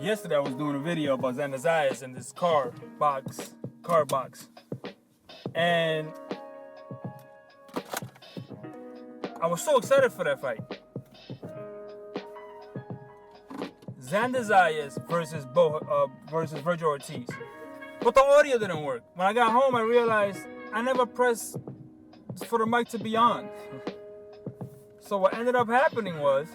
Yesterday I was doing a video about Xanazias in this car box, and I was so excited for that fight. Xanazias versus Virgil Ortiz, but the audio didn't work. When I got home, I realized I never pressed for the mic to be on. So what ended up happening was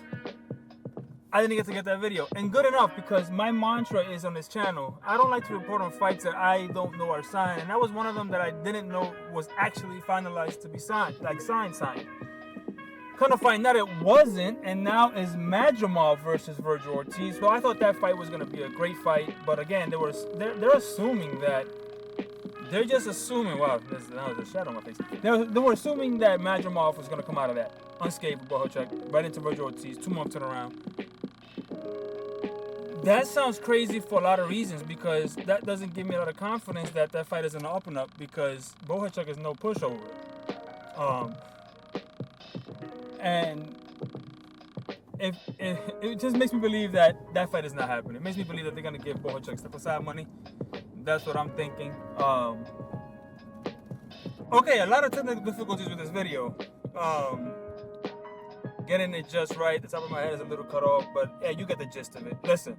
I didn't get to get that video. And good enough, because my mantra is on this channel, I don't like to report on fights that I don't know are signed. And that was one of them that I didn't know was actually finalized to be signed, like signed. Kind of find out it wasn't, and now is Madrimov versus Virgil Ortiz. So I thought that fight was going to be a great fight. But again, they're assuming that, they're just assuming, wow, there's a shadow on my face. They were assuming that Madrimov was going to come out of that unscathed with Bohachuk, right into Virgil Ortiz, 2-month turnaround. That sounds crazy for a lot of reasons, because that doesn't give me a lot of confidence that that fight is an up and up, because Bohachuk is no pushover. And it just makes me believe that that fight is not happening. It makes me believe that they're gonna give Bohachuk step aside money. That's what I'm thinking. Okay, a lot of technical difficulties with this video. Getting it just right. The top of my head is a little cut off, but yeah, you get the gist of it. Listen,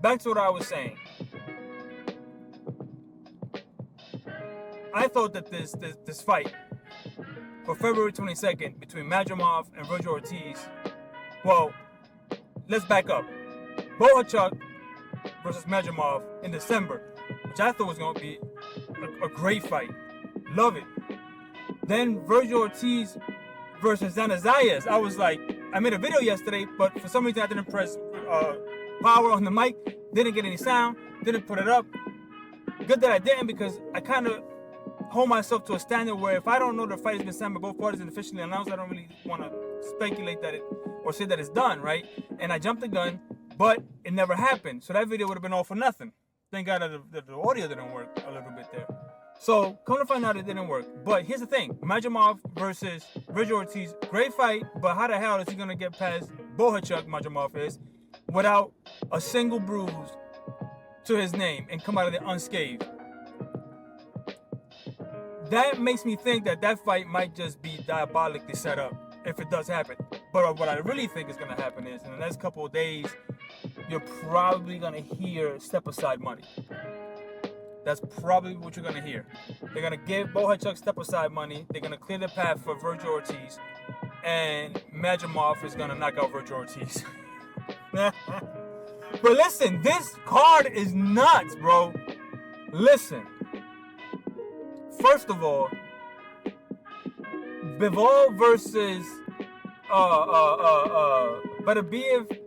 back to what I was saying. I thought that this fight for February 22nd between Madrimov and Virgil Ortiz, well, let's back up. Bohachuk versus Madrimov in December, which I thought was going to be a great fight. Love it. Then Virgil Ortiz versus Xanazias. I was like, I made a video yesterday, but for some reason I didn't press power on the mic, didn't get any sound, didn't put it up. Good that I didn't, because I kind of hold myself to a standard where if I don't know the fight has been signed by both parties and officially announced, I don't really want to speculate that it, or say that it's done, right? And I jumped the gun, but it never happened. So that video would have been all for nothing. Thank God that the audio didn't work a little bit there. So, come to find out it didn't work. But here's the thing. Madrimov versus Virgil Ortiz, great fight, but how the hell is he going to get past Bohachuk, Madrimov is, without a single bruise to his name and come out of it unscathed? That makes me think that that fight might just be diabolically set up, if it does happen. But what I really think is going to happen is, in the next couple of days, you're probably going to hear step aside money. That's probably what you're going to hear. They're going to give Bohachuk step aside money. They're going to clear the path for Virgil Ortiz. And Madrimov is going to knock out Virgil Ortiz. But listen, this card is nuts, bro. Listen. First of all, Bivol versus Beterbiev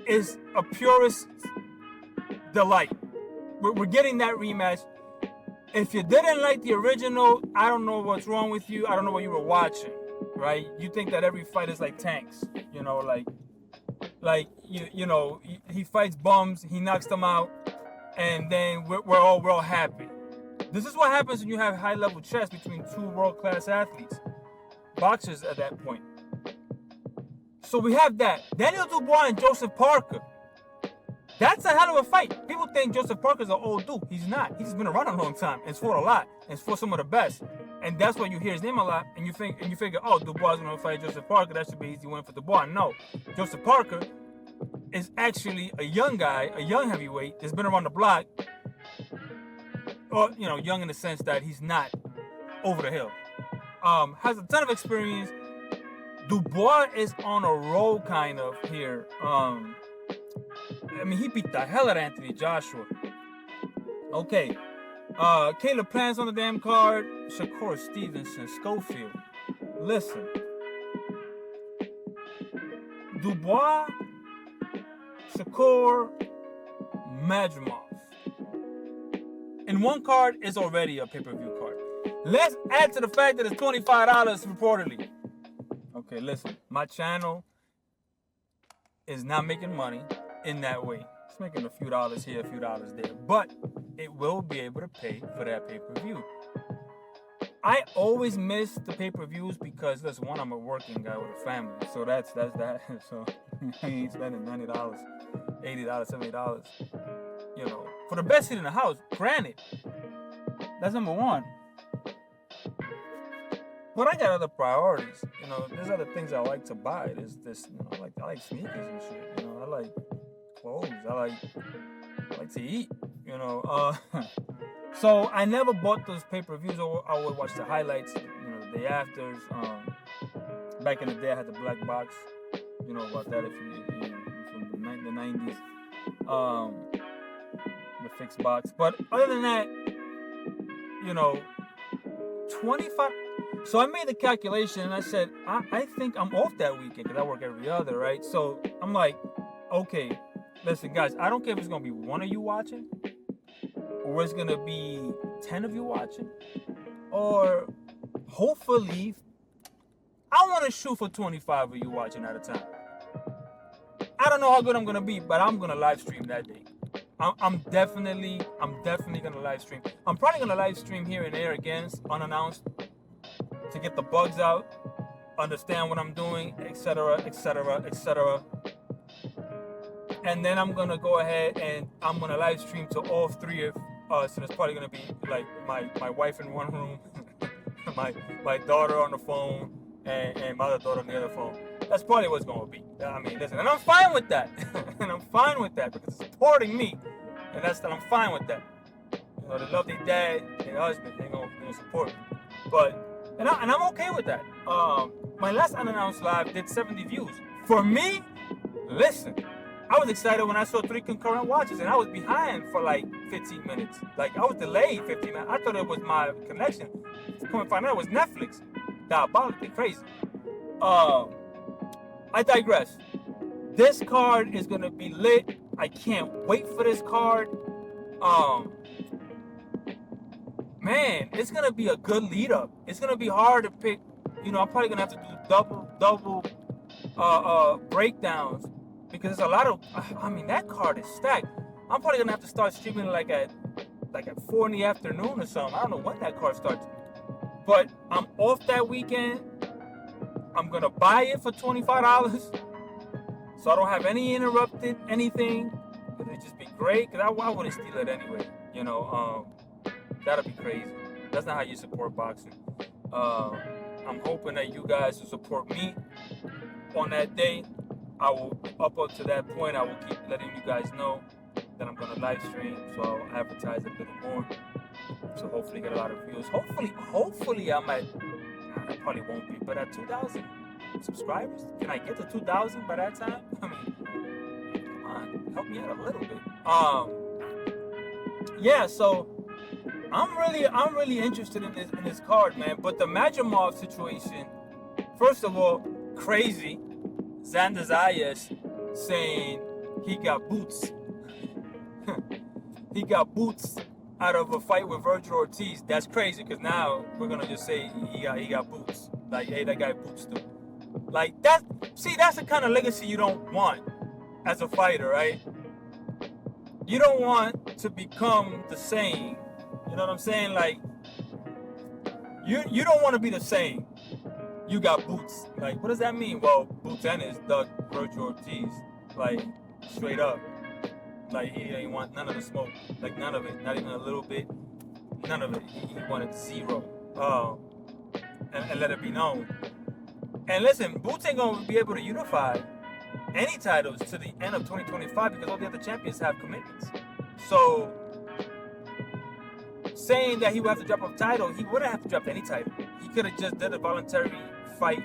is a purist delight. We're getting that rematch. If you didn't like the original, I don't know what's wrong with you. I don't know what you were watching, right? You think that every fight is like tanks, you know, like you know, he fights bums, he knocks them out, and then we're all happy. This is what happens when you have high-level chess between two world-class athletes, boxers at that point. So we have that. Daniel Dubois and Joseph Parker. That's a hell of a fight. People think Joseph Parker's an old dude. He's not. He's been around a long time and fought a lot and fought some of the best. And that's why you hear his name a lot, and you figure, oh, Dubois is going to fight Joseph Parker. That should be an easy win for Dubois. No. Joseph Parker is actually a young guy, a young heavyweight that's been around the block. Or, you know, young in the sense that he's not over the hill. Has a ton of experience. Dubois is on a roll kind of here. I mean, he beat the hell out of Anthony Joshua. Okay. Caleb Plant's on the damn card. Shakur Stevenson, Schofield. Listen. Dubois, Shakur, Madrimov. And one card is already a pay-per-view card. Let's add to the fact that it's $25 reportedly. Okay, listen. My channel is not making money in that way. It's making a few dollars here, a few dollars there. But it will be able to pay for that pay-per-view. I always miss the pay-per-views because, listen, one, I'm a working guy with a family. So that's that. So I ain't spending $90, $80, $70, for the best seat in the house. Granted, that's number one. But I got other priorities. There's other things I like to buy. There's this, I like sneakers and shit. I like clothes. I like to eat. So I never bought those pay-per-views. I would watch the highlights. The day afters. Back in the day, I had the black box. You know about that if you from the 90s. The fixed box. But other than that, 25. So I made the calculation and I said, I think I'm off that weekend because I work every other, right? So I'm like, okay, listen, guys, I don't care if it's going to be one of you watching or it's going to be 10 of you watching, or hopefully, I want to shoot for 25 of you watching at a time. I don't know how good I'm going to be, but I'm going to live stream that day. I'm definitely going to live stream. I'm probably going to live stream here and there again, unannounced, to get the bugs out, understand what I'm doing, etc., etc., etc. And then I'm gonna go ahead and I'm gonna live stream to all three of us. And it's probably gonna be like my wife in one room, my daughter on the phone, and my other daughter on the other phone. That's probably what's gonna be. I mean, listen, and I'm fine with that. And I'm fine with that because it's supporting me, and I'm fine with that. They love their dad, their husband. They're gonna support me, but. And I'm okay with that. My last unannounced live did 70 views. For me, listen, I was excited when I saw 3 concurrent watches, and I was behind for like 15 minutes. Like, I was delayed 15 minutes. I thought it was my connection. Come and find out it was Netflix. Diabolically crazy. I digress. This card is gonna be lit. I can't wait for this card. Man, it's gonna be a good lead up. It's gonna be hard to pick. I'm probably gonna have to do double breakdowns because there's a lot of. I mean, that card is stacked. I'm probably gonna have to start streaming like at 4 in the afternoon or something. I don't know when that card starts, but I'm off that weekend. I'm gonna buy it for $25, so I don't have any interrupted anything. It'd just be great because I wouldn't steal it anyway. That'll be crazy. That's not how you support boxing. I'm hoping that you guys will support me on that day. I will, up to that point, I will keep letting you guys know that I'm going to live stream. So I'll advertise a little more. So hopefully get a lot of views. Hopefully I probably won't be, but at 2,000 subscribers, can I get to 2,000 by that time? I mean, come on, help me out a little bit. Yeah, so I'm really interested in this card, man. But the Majamov situation, first of all, crazy. Xander Zayas saying he got boots. He got boots out of a fight with Virgil Ortiz. That's crazy because now we're gonna just say he got boots. Like, hey, that guy boots too. Like that. See, that's the kind of legacy you don't want as a fighter, right? You don't want to become the same. You know what I'm saying? Like, you don't want to be the same. You got boots. Like, what does that mean? Well, Boots Ennis dug Virgil Ortiz. Like, straight up. Like, he didn't want none of the smoke. Like, none of it. Not even a little bit. None of it. He wanted zero. And let it be known. And listen, Boots ain't going to be able to unify any titles to the end of 2025 because all the other champions have commitments. So, saying that he would have to drop a title, he wouldn't have to drop any title. He could have just did a voluntary fight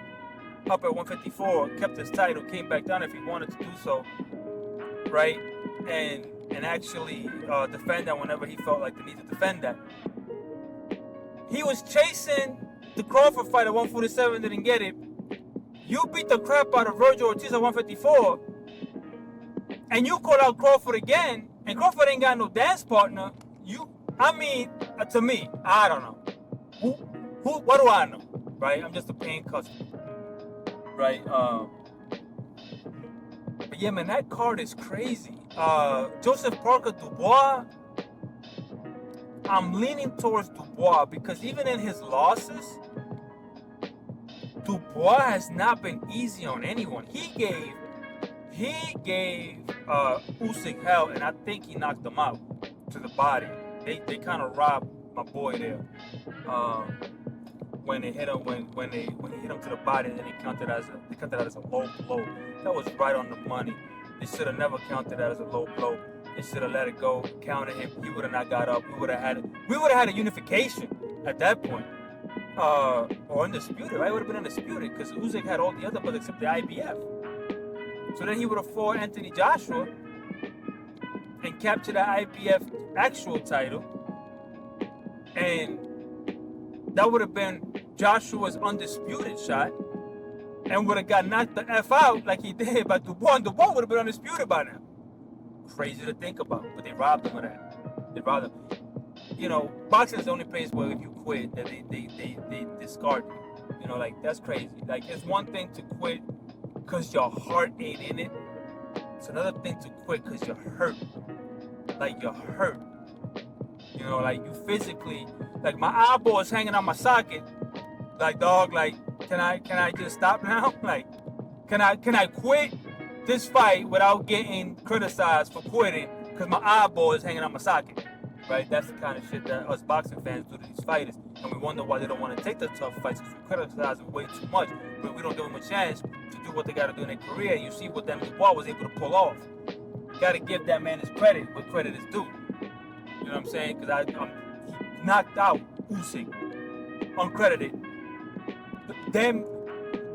up at 154, kept his title, came back down if he wanted to do so, right? And actually defend that whenever he felt like the need to defend that. He was chasing the Crawford fight at 147, didn't get it. You beat the crap out of Virgil Ortiz at 154, and you call out Crawford again, and Crawford ain't got no dance partner. To me, I don't know. What do I know, right? I'm just a paying customer, right? But yeah, man, that card is crazy. Joseph Parker Dubois, I'm leaning towards Dubois because even in his losses, Dubois has not been easy on anyone. He he gave Usyk hell, and I think he knocked him out to the body. They kind of robbed my boy there when they hit him when he hit him to the body, and then they counted that as a low blow. That was right on the money. They should have never counted that as a low blow. They should have let it go, counted him. He would have not got up. We would have had a unification at that point. Or undisputed, right? It would have been undisputed because Usyk had all the other belts except the IBF. So then he would have fought Anthony Joshua and captured the IBF actual title. And that would have been Joshua's undisputed shot and would have got knocked the F out like he did by Dubois. And Dubois would have been undisputed by now. Crazy to think about, but they robbed him of that. They robbed him. You know, boxing is the only place where if you quit, that they discard you. You know, like, that's crazy. Like, it's one thing to quit because your heart ain't in it. It's another thing to quit because you're hurt. Like, you're hurt. You know, like, you physically, like, my eyeball is hanging on my socket. Like, dog, like, can I just stop now? Like, can I quit this fight without getting criticized for quitting because my eyeball is hanging on my socket? Right? That's the kind of shit that us boxing fans do to these fighters. And we wonder why they don't want to take the tough fights because we criticize them way too much. But we don't give them a chance to do what they got to do in their career. You see what that Dubois was able to pull off. Got to give that man his credit, what credit is due. You know what I'm saying? Because he knocked out Usyk, uncredited. Then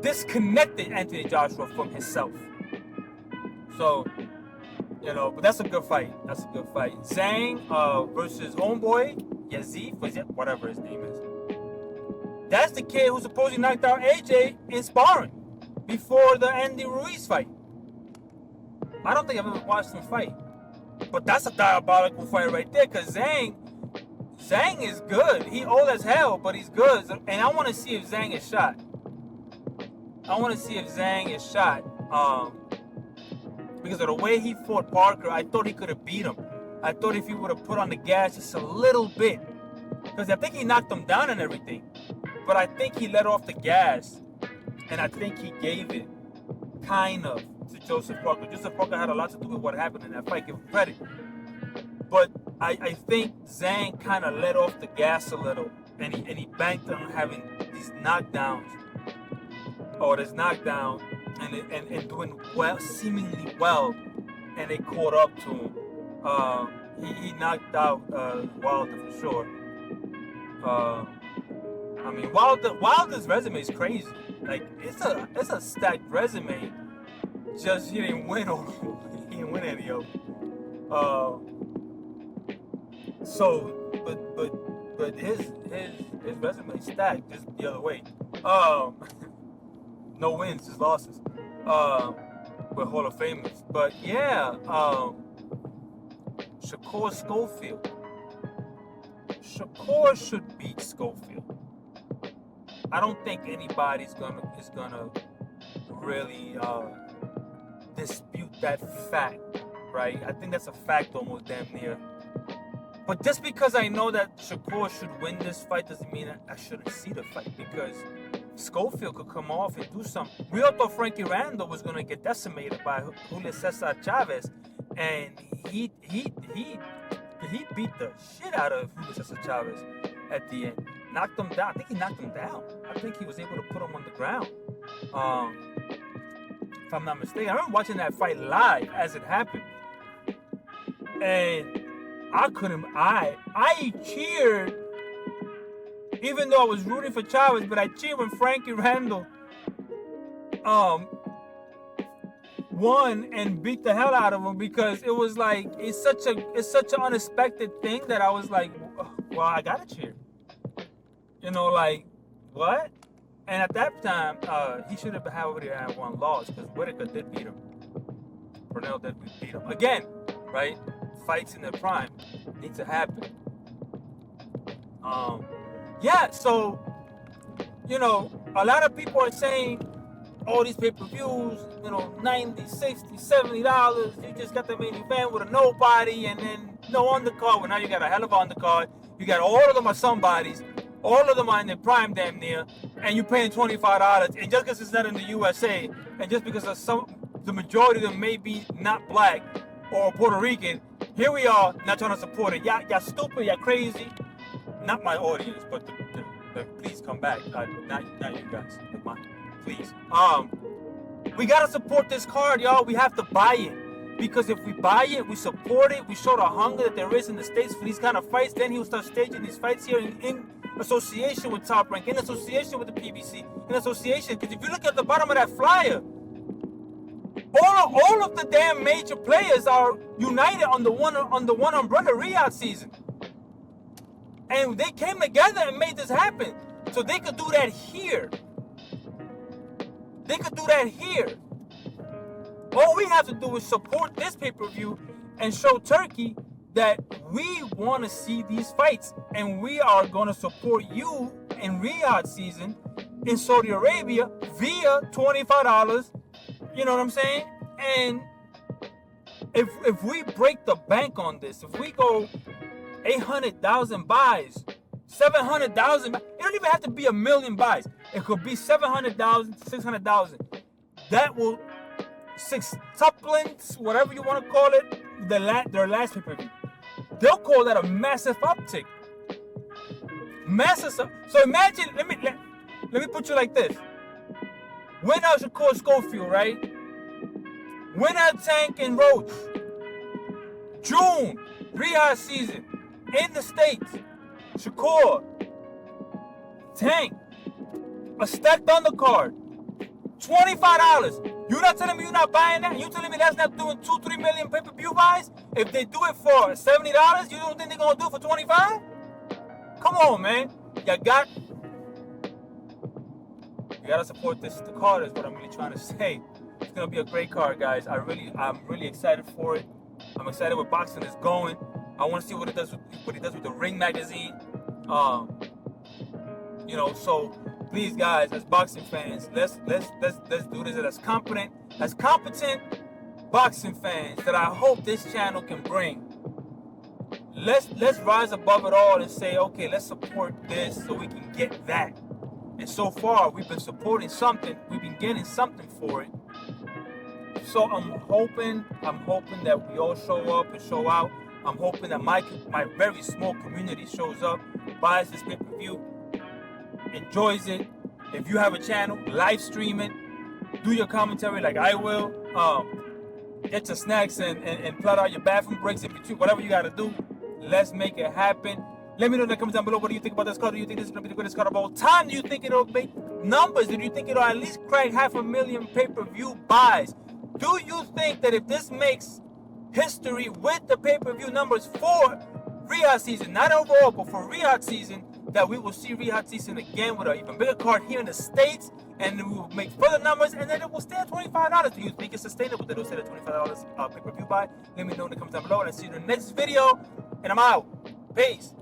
disconnected Anthony Joshua from himself. So, you know, but that's a good fight. That's a good fight. Zhang versus homeboy, Yazif, whatever his name is. That's the kid who supposedly knocked out AJ in sparring before the Andy Ruiz fight. I don't think I've ever watched him fight. But that's a diabolical fight right there, because Zhang is good. He old as hell, but he's good. And I want to see if Zhang is shot. Because of the way he fought Parker, I thought he could have beat him. I thought if he would have put on the gas just a little bit, because I think he knocked him down and everything, but I think he let off the gas, and I think he gave it kind of to Joseph Parker. Joseph Parker had a lot to do with what happened in that fight, give him credit. But I think Zhang kind of let off the gas a little, and he banked on having these knockdowns, or this knockdown, and doing well, seemingly well, and they caught up to him. He knocked out Wilder for sure. I mean, Wilder's resume is crazy. Like, it's a stacked resume. Just he didn't win any of them. So, but his resume is stacked, just the other way. No wins, just losses. With Hall of Famers. But yeah, Shakur Schofield. Shakur should beat Schofield. I don't think anybody's gonna really dispute that fact, right? I think that's a fact almost damn near. But just because I know that Shakur should win this fight doesn't mean I shouldn't see the fight, because Schofield could come off and do something. We all thought Frankie Randall was going to get decimated by Julio Cesar Chavez, and he beat the shit out of Julio Cesar Chavez at the end. Knocked him down. I think he knocked him down. I think he was able to put him on the ground. If I'm not mistaken. I remember watching that fight live as it happened. And I cheered, even though I was rooting for Chavez, but I cheered when Frankie Randall won and beat the hell out of him, because it was like, it's such an unexpected thing that I was like, well, I gotta cheer. You know, like, what? And at that time, he should have already had one loss, because Whitaker did beat him. Pernell did beat him. Again, right? Fights in their prime need to happen. Yeah, so, you know, a lot of people are saying all these pay-per-views, you know, $90, $60, $70, you just got the main event with a nobody, and then no undercard. Well, now you got a hell of an undercard. You got all of them are somebodies. All of them are in their prime damn near, and you're paying $25. And just because it's not in the USA, and just because of the majority of them may be not black or Puerto Rican. Here we are, not trying to support it. Y'all stupid, y'all crazy. Not my audience, but please come back. Not you guys. Please. We gotta support this card, y'all. We have to buy it. Because if we buy it, we support it, we show the hunger that there is in the States for these kind of fights, then he'll start staging these fights here in association with Top Rank, in association with the PBC, in association. Because if you look at the bottom of that flyer, all of the damn major players are united on the one umbrella, Riyadh season. And they came together and made this happen. So they could do that here. They could do that here. All we have to do is support this pay-per-view and show Turkey that we want to see these fights. And we are going to support you in Riyadh season in Saudi Arabia via $25. You know what I'm saying? And if we break the bank on this, if we go 800,000 buys, 700,000, it don't even have to be 1 million buys. It could be 700,000, 600,000. That will sextuplets, whatever you want to call it, their last pay-per-view. They'll call that a massive uptick. Massive. So imagine, let me put you like this. Win out Shakur Schofield, right? Win out Tank and Roach. June, Riyadh season, in the States. Shakur, Tank, a stacked undercard, $25. You're not telling me you're not buying that? You telling me that's not doing 2-3 million pay-per-view buys? If they do it for $70, you don't think they're gonna do it for 25? Come on, man. You gotta support this. The card is what I'm really trying to say. It's gonna be a great card, guys. I'm really excited for it. I'm excited where boxing is going. I want to see what it does with the Ring magazine. You know, so please, guys, as boxing fans, let's do this as competent boxing fans that I hope this channel can bring. Let's rise above it all and say, okay, let's support this so we can get that. And so far, we've been supporting something. We've been getting something for it. So I'm hoping that we all show up and show out. I'm hoping that my very small community shows up, buys this pay-per-view, enjoys it. If you have a channel, live stream it. Do your commentary like I will. Get your snacks and plot out your bathroom breaks in between, whatever you got to do. Let's make it happen. Let me know in the comments down below. What do you think about this card? Do you think this is going to be the greatest card of all time? Do you think it'll make numbers? Do you think it'll at least crack 500,000 pay-per-view buys? Do you think that if this makes history with the pay-per-view numbers for Riyadh season, not overall, but for Riyadh season, that we will see Riyadh season again with an even bigger card here in the States, and we will make further numbers, and then it will stay at $25. Do you think it's sustainable that it'll stay at $25 pay-per-view buy? Let me know in the comments down below, and I'll see you in the next video, and I'm out. Peace.